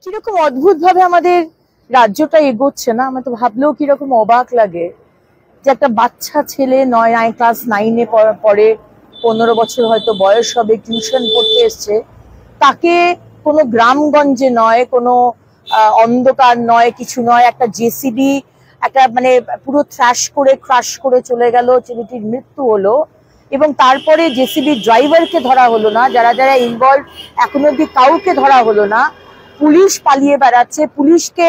কিরকম অদ্ভুত ভাবে আমাদের রাজ্যটা এগোচ্ছে না, আমার তো ভাবলেও কিরকম অবাক লাগে যে একটা বাচ্চা ছেলে ক্লাস 9-এ পড়ে, 15 বছর হয়তো বয়স হবে, টিউশন পড়তে এসছে, তাকে কোনো গ্রামগঞ্জে নয়, কোনো অন্ধকার নয়, কিছু নয়, একটা জেসিবি একটা মানে পুরো ক্রাশ করে চলে গেল, ছেলেটির মৃত্যু হলো। এবং তারপরে জেসিবি ড্রাইভারকে ধরা হলো না, যারা যারা ইনভলভ এখনো অব্দি কাউকে ধরা হলো না। পুলিশ পালিয়ে বেড়াচ্ছে, পুলিশকে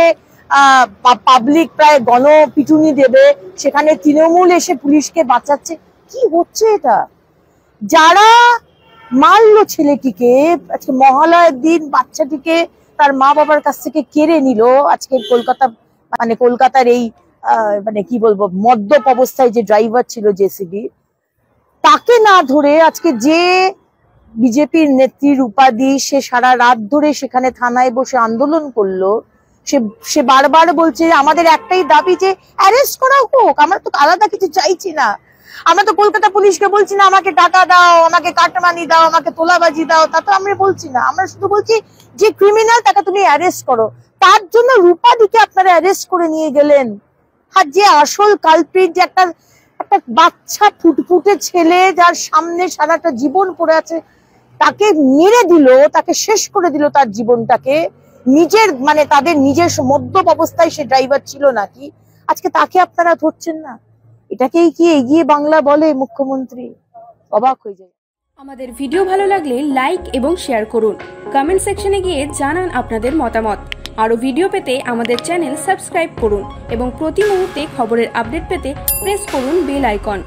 পাবলিক প্রায় গণপিটুনি দেবে, সেখানে তৃণমূল এসে পুলিশকে বাঁচাচ্ছে। কি হচ্ছে এটা? যারা মারলো ছেলেটিকে, আজকে মহালয়ের দিন বাচ্চাটিকে তার মা বাবার কাছ থেকে কেড়ে নিল, আজকে কলকাতার এই মানে কি বলবো মদ্যপ অবস্থায় যে ড্রাইভার ছিল জেসিবি, তাকে না ধরে আজকে যে বিজেপির নেত্রীর উপাধি, সে সারা রাত ধরে সেখানে থানায় বসে আন্দোলন করলো, সে বারবার বলছে আমাদের একটাই দাবি যে অ্যারেস্ট করা হোক, আমরা তো আলাদা কিছু চাইছি না, আমরা তো কলকাতা পুলিশকে বলছি না আমাকে টাকা দাও, আমাকে কাটমানি দাও, আমাকে তোলাবাজি দাও, তা তো আমরা বলছি না, আমরা শুধু বলছি যে ক্রিমিনাল তাকে তুমি অ্যারেস্ট করো। তার জন্য রূপাদিকে আপনারা অ্যারেস্ট করে নিয়ে গেলেন। আর যে আসল কালপ্রিট, যে একটা বাচ্চা ফুটফুটে ছেলে যার সামনে সারাটা জীবন পড়ে আছে, তাকে মেরে দিল, তাকে শেষ করে দিল তার জীবনটাকে, নিজের মানে তাদের নিজের মদ্যপ অবস্থায় সে ড্রাইভার ছিল নাকি, আজকে তাকে আপনারা ধরছেন না। এটাকেই কি এগিয়ে বাংলা বলে মুখ্যমন্ত্রী? অবাক হয়ে যায়। আমাদের ভিডিও ভালো লাগলে লাইক এবং শেয়ার করুন, কমেন্ট সেকশনে গিয়ে জানান আপনাদের মতামত। আরো ভিডিও পেতে আমাদের চ্যানেল সাবস্ক্রাইব করুন এবং প্রতি মুহূর্তে খবরের আপডেট পেতে প্রেস করুন বেল আইকন।